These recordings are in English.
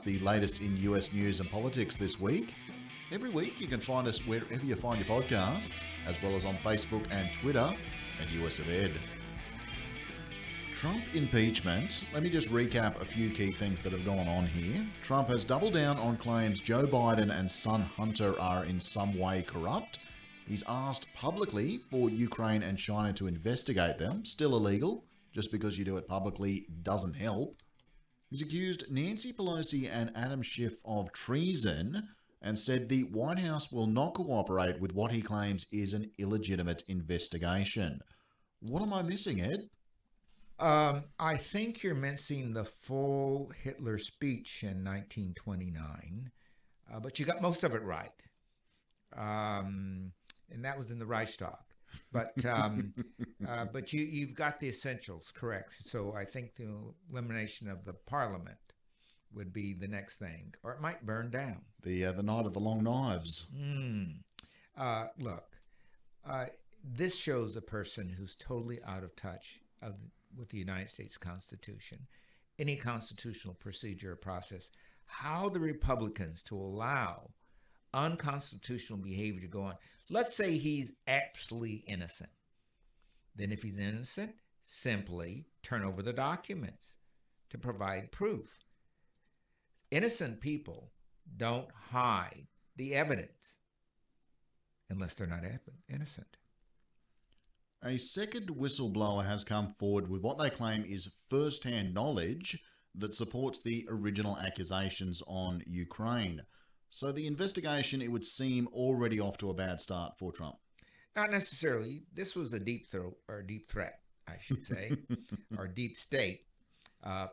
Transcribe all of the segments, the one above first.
the latest in US news and politics this week. Every week you can find us wherever you find your podcasts, as well as on Facebook and Twitter at US of Ed. Trump impeachment. Let me just recap a few key things that have gone on here. Trump has doubled down on claims Joe Biden and son Hunter are in some way corrupt. He's asked publicly for Ukraine and China to investigate them. Still illegal. Just because you do it publicly doesn't help. He's accused Nancy Pelosi and Adam Schiff of treason and said the White House will not cooperate with what he claims is an illegitimate investigation. What am I missing, Ed? I think you're missing the full Hitler speech in 1929, but you got most of it right. And that was in the Reichstag. But you've got the essentials correct. So I think the elimination of the parliament would be the next thing, or it might burn down. The night of the long knives. Look, this shows a person who's totally out of touch with the United States Constitution, any constitutional procedure or process. How the Republicans to allow unconstitutional behavior to go on. Let's say he's absolutely innocent. Then if he's innocent, simply turn over the documents to provide proof. Innocent people don't hide the evidence unless they're not innocent. A second whistleblower has come forward with what they claim is first-hand knowledge that supports the original accusations on Ukraine. So the investigation, it would seem, already off to a bad start for Trump. Not necessarily. This was a deep threat, I should say, or deep state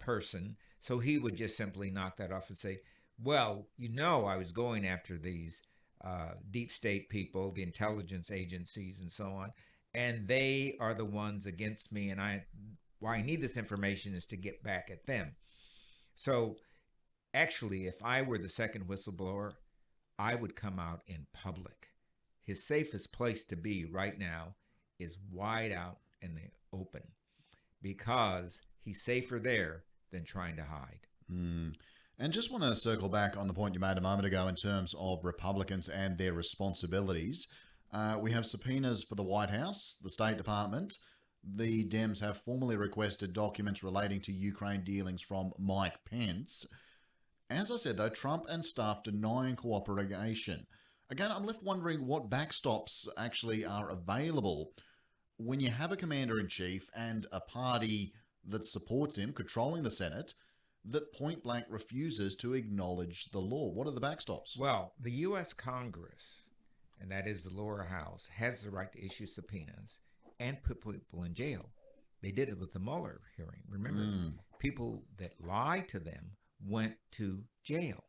person. So he would just simply knock that off and say, well, I was going after these deep state people, the intelligence agencies and so on, and they are the ones against me, and why I need this information is to get back at them. So actually, if I were the second whistleblower, I would come out in public. His safest place to be right now is wide out in the open because he's safer there than trying to hide. And just want to circle back on the point you made a moment ago in terms of Republicans and their responsibilities. We have subpoenas for the White House, the State Department. The Dems have formally requested documents relating to Ukraine dealings from Mike Pence. As I said, though, Trump and staff denying cooperation. Again, I'm left wondering what backstops actually are available when you have a commander-in-chief and a party that supports him, controlling the Senate, that point-blank refuses to acknowledge the law. What are the backstops? Well, the U.S. Congress, and that is the lower house, has the right to issue subpoenas and put people in jail. They did it with the Mueller hearing. Remember, people that lied to them went to jail.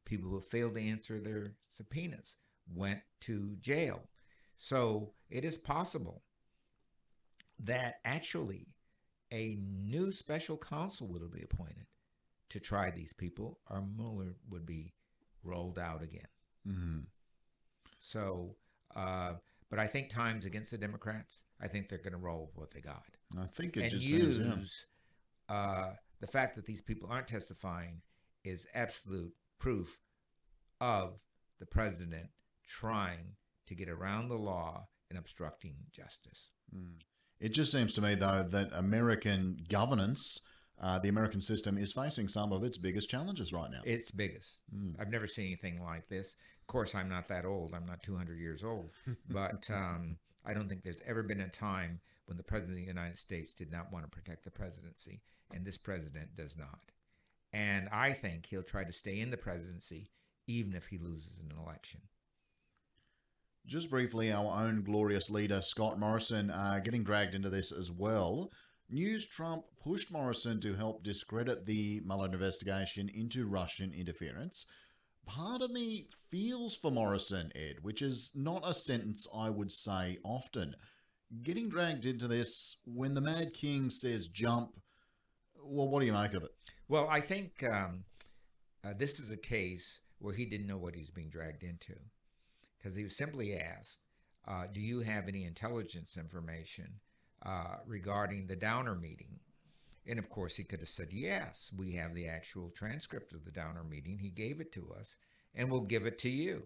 People who failed to answer their subpoenas went to jail. So it is possible that actually a new special counsel would be appointed to try these people, or Mueller would be rolled out again. So, but I think time's against the Democrats. I think they're going to roll with what they got. I think it and just use seems, the fact that these people aren't testifying is absolute proof of the president trying to get around the law and obstructing justice. It just seems to me, though, that American governance, the American system, is facing some of its biggest challenges right now. It's biggest. I've never seen anything like this. Of course, I'm not that old. I'm not 200 years old. But I don't think there's ever been a time when the president of the United States did not want to protect the presidency, and this president does not. And I think he'll try to stay in the presidency even if he loses an election. Just briefly, our own glorious leader, Scott Morrison, getting dragged into this as well. News Trump pushed Morrison to help discredit the Mueller investigation into Russian interference. Part of me feels for Morrison, Ed, which is not a sentence I would say often. Getting dragged into this when the Mad King says jump, well, what do you make of it? Well, I think this is a case where he didn't know what he's being dragged into, because he was simply asked, do you have any intelligence information regarding the Downer meeting? And of course, he could have said, yes, we have the actual transcript of the Downer meeting. He gave it to us, and we'll give it to you.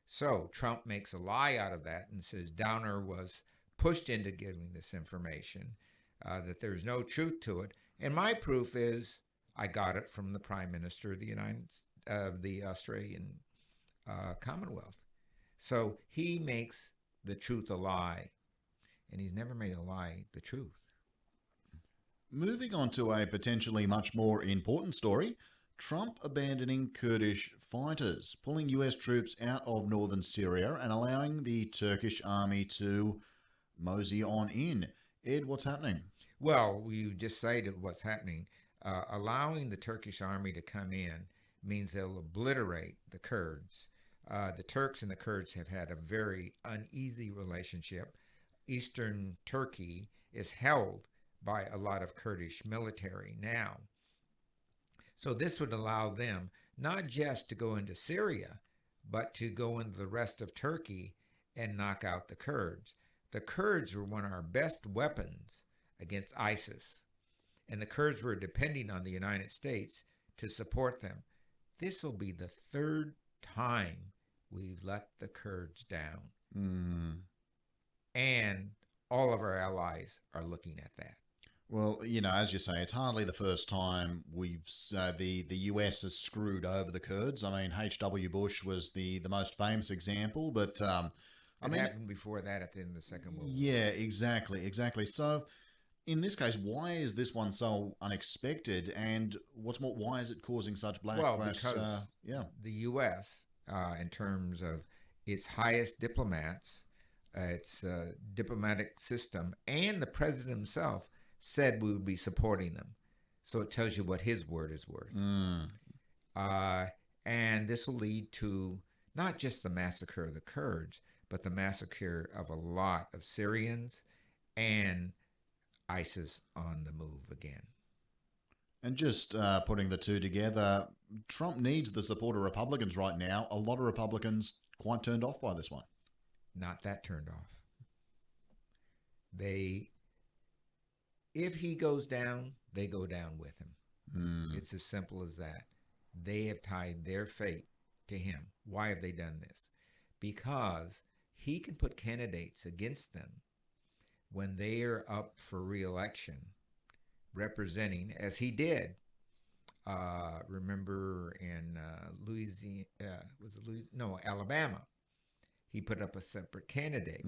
So Trump makes a lie out of that and says Downer was pushed into giving this information, that there's no truth to it. And my proof is I got it from the Prime Minister of the Australian Commonwealth. So he makes the truth a lie, and he's never made a lie the truth. Moving on to a potentially much more important story, Trump abandoning Kurdish fighters, pulling US troops out of northern Syria and allowing the Turkish army to mosey on in. Ed, what's happening? Well, you just cited what's happening. Allowing the Turkish army to come in means they'll obliterate the Kurds. The Turks and the Kurds have had a very uneasy relationship. Eastern Turkey is held by a lot of Kurdish military now. So this would allow them not just to go into Syria, but to go into the rest of Turkey and knock out the Kurds. The Kurds were one of our best weapons against ISIS, and the Kurds were depending on the United States to support them. This will be the third time we've let the Kurds down. And all of our allies are looking at that. Well, as you say, it's hardly the first time the US has screwed over the Kurds. I mean, H.W. Bush was the most famous example, but it happened before that at the end of the Second World War. Yeah, exactly. So, in this case, why is this one so unexpected? And what's more, why is it causing such backlash? Well, because the U.S., in terms of its highest diplomats, its diplomatic system, and the president himself said we would be supporting them. So it tells you what his word is worth. And this will lead to not just the massacre of the Kurds, but the massacre of a lot of Syrians and ISIS on the move again. And just putting the two together, Trump needs the support of Republicans right now. A lot of Republicans quite turned off by this one. Not that turned off. If he goes down, they go down with him. It's as simple as that. They have tied their fate to him. Why have they done this? Because he can put candidates against them when they are up for re-election, representing, as he did. Remember in Alabama, he put up a separate candidate.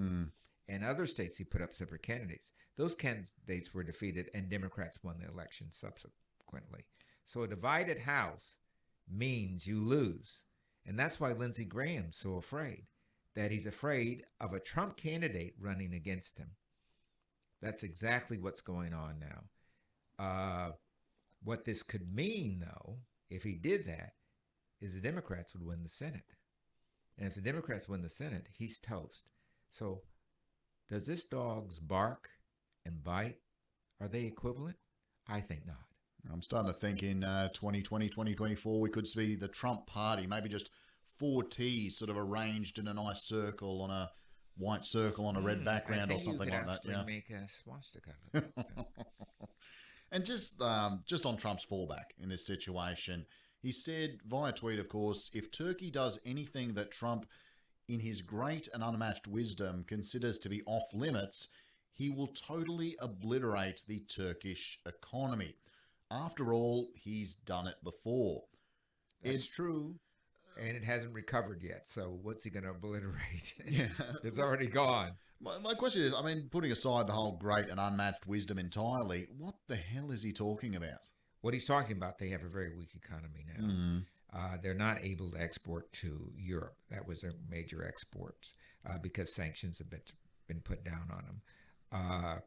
And other states, he put up separate candidates. Those candidates were defeated, and Democrats won the election subsequently. So a divided House means you lose. And that's why Lindsey Graham's so afraid, that he's afraid of a Trump candidate running against him. That's exactly what's going on now. What this could mean, though, if he did that, is the Democrats would win the Senate. And if the Democrats win the Senate, he's toast. So does this dog's bark and bite, are they equivalent? I think not. I'm starting to think in 2020, 2024, we could see the Trump party, maybe just 4 T's sort of arranged in a nice circle on a white circle on a red background or something like that. Yeah, make a swastika. And just on Trump's fallback in this situation, he said via tweet, of course, if Turkey does anything that Trump, in his great and unmatched wisdom, considers to be off limits, he will totally obliterate the Turkish economy. After all, he's done it before. It's true. And it hasn't recovered yet. So what's he going to obliterate? Yeah. It's already gone. My question is, putting aside the whole great and unmatched wisdom entirely, what the hell is he talking about? What he's talking about, they have a very weak economy now. They're not able to export to Europe. That was their major exports because sanctions have been put down on them.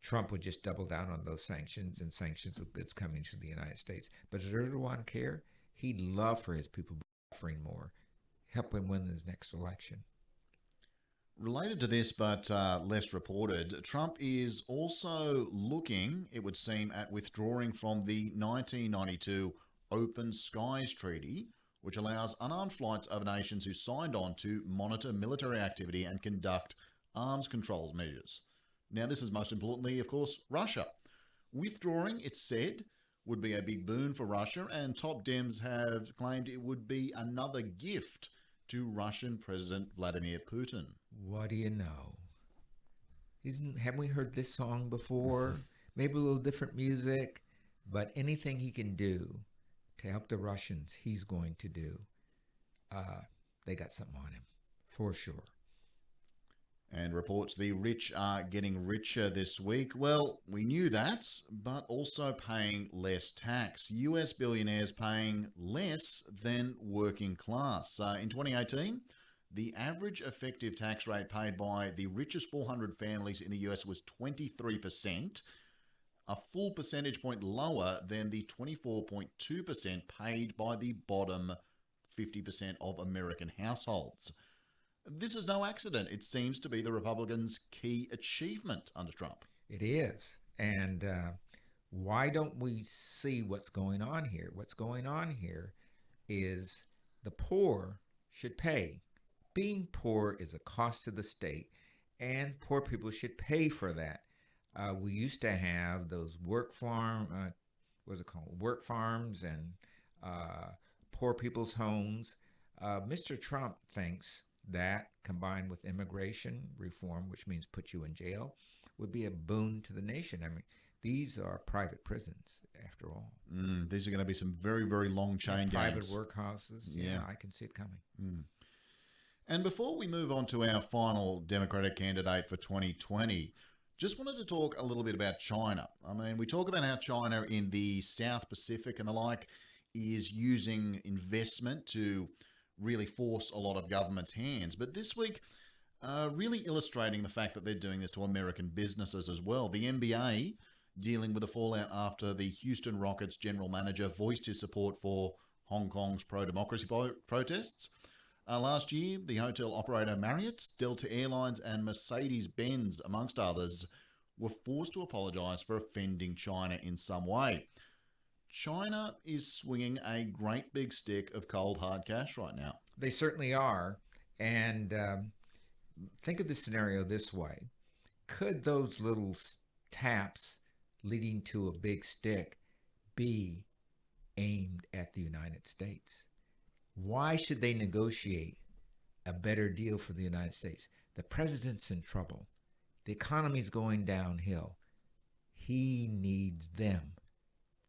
Trump would just double down on those sanctions and sanctions of goods coming to the United States. But does Erdogan care? He'd love for his people suffering more. Help him win his next election. Related to this, but less reported, Trump is also looking, it would seem, at withdrawing from the 1992 Open Skies Treaty, which allows unarmed flights over nations who signed on to monitor military activity and conduct arms controls measures. Now, this is most importantly, of course, Russia, Withdrawing, it's said, would be a big boon for Russia, and top Dems have claimed it would be another gift to Russian President Vladimir Putin. What do you know? Haven't we heard this song before? Maybe a little different music, but anything he can do to help the Russians, he's going to do. They got something on him, for sure. And reports the rich are getting richer this week. Well, we knew that, but also paying less tax. US billionaires paying less than working class. In 2018, the average effective tax rate paid by the richest 400 families in the US was 23%, a full percentage point lower than the 24.2% paid by the bottom 50% of American households. This is no accident. It seems to be the Republicans' key achievement under Trump. It is. And why don't we see what's going on here? What's going on here is the poor should pay. Being poor is a cost to the state, and poor people should pay for that. We used to have those work farms and poor people's homes. Mr. Trump thinks that, combined with immigration reform, which means put you in jail, would be a boon to the nation. I mean, these are private prisons, after all. These are going to be some very, very long chain private gangs. Workhouses. Yeah, I can see it coming. And before we move on to our final Democratic candidate for 2020, just wanted to talk a little bit about China. I mean, we talk about how China in the South Pacific and the like is using investment to really force a lot of government's hands. But this week, really illustrating the fact that they're doing this to American businesses as well. The NBA dealing with the fallout after the Houston Rockets general manager voiced his support for Hong Kong's pro-democracy protests. Last year, the hotel operator Marriott, Delta Airlines and Mercedes-Benz, amongst others, were forced to apologise for offending China in some way. China is swinging a great big stick of cold hard cash right now. They certainly are. And think of the scenario this way. Could those little taps leading to a big stick be aimed at the United States? Why should they negotiate a better deal for the United States? The president's in trouble. The economy's going downhill. He needs them.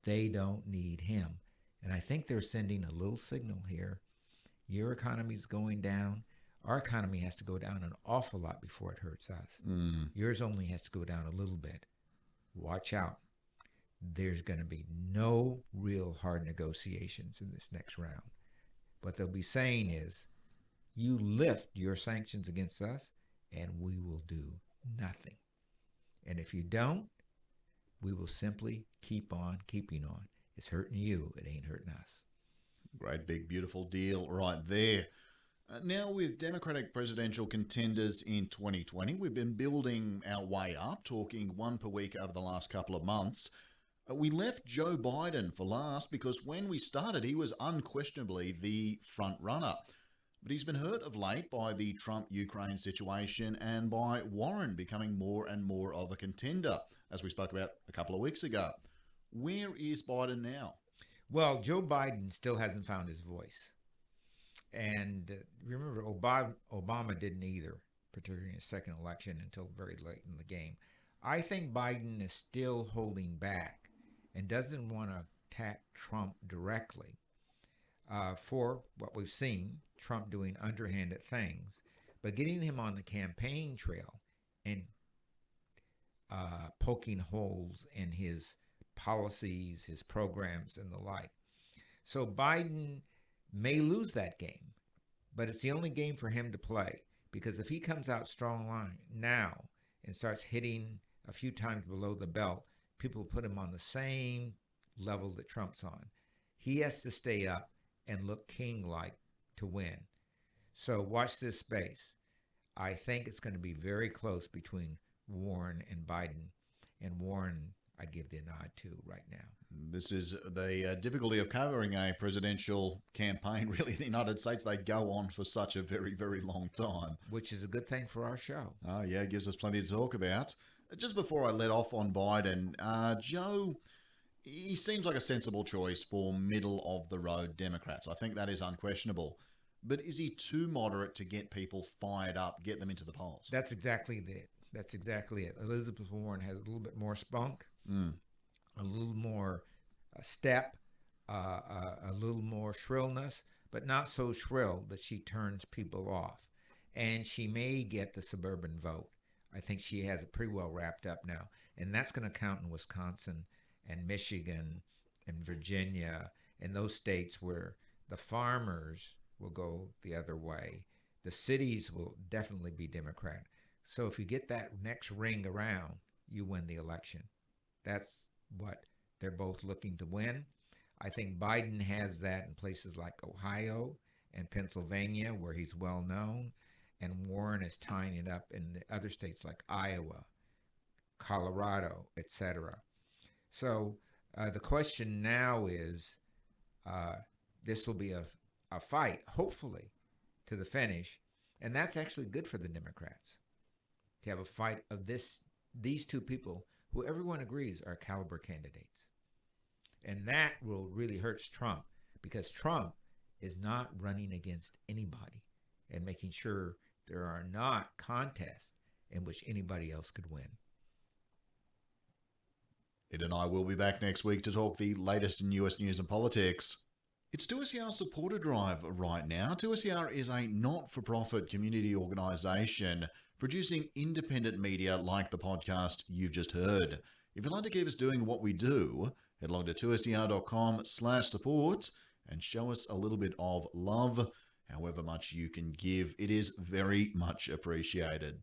They don't need him. And I think they're sending a little signal here. Your economy's going down. Our economy has to go down an awful lot before it hurts us. Yours only has to go down a little bit. Watch out. There's going to be no real hard negotiations in this next round. What they'll be saying is, you lift your sanctions against us, and we will do nothing. And if you don't, we will simply keep on keeping on. It's hurting you. It ain't hurting us. Great big beautiful deal right there. Now with Democratic presidential contenders in 2020, we've been building our way up, talking one per week over the last couple of months. We left Joe Biden for last because when we started, he was unquestionably the front runner. But he's been hurt of late by the Trump-Ukraine situation and by Warren becoming more and more of a contender, as we spoke about a couple of weeks ago. Where is Biden now? Well, Joe Biden still hasn't found his voice. And remember, Obama didn't either, particularly in his second election, until very late in the game. I think Biden is still holding back and doesn't want to attack Trump directly for what we've seen, Trump doing underhanded things, but getting him on the campaign trail and poking holes in his policies, his programs, and the like. So Biden may lose that game, but it's the only game for him to play, because if he comes out strong line now and starts hitting a few times below the belt, people put him on the same level that Trump's on. He has to stay up and look king-like to win. So watch this space. I think it's going to be very close between Warren and Biden. And Warren, I'd give the nod to right now. This is the difficulty of covering a presidential campaign. Really, in the United States, they go on for such a very, very long time. Which is a good thing for our show. Oh, yeah, it gives us plenty to talk about. Just before I let off on Biden, Joe, he seems like a sensible choice for middle of the road Democrats. I think that is unquestionable. But is he too moderate to get people fired up, get them into the polls? That's exactly it. That's exactly it. Elizabeth Warren has a little bit more spunk, a little more step, a little more shrillness, but not so shrill that she turns people off. And she may get the suburban vote. I think she has it pretty well wrapped up now. And that's going to count in Wisconsin and Michigan and Virginia and those states where the farmers will go the other way. The cities will definitely be Democrat. So if you get that next ring around, you win the election. That's what they're both looking to win. I think Biden has that in places like Ohio and Pennsylvania, where he's well known, and Warren is tying it up in the other states like Iowa, Colorado, etc. So the question now is, this will be a fight, hopefully, to the finish, and that's actually good for the Democrats to have a fight of these two people who everyone agrees are caliber candidates. And that will really hurt Trump, because Trump is not running against anybody and making sure there are not contests in which anybody else could win. Ed and I will be back next week to talk the latest in US news and politics. It's 2SER's supporter drive right now. 2SER is a not-for-profit community organisation producing independent media like the podcast you've just heard. If you'd like to keep us doing what we do, head along to 2ser.com/support and show us a little bit of love. However much you can give, it is very much appreciated.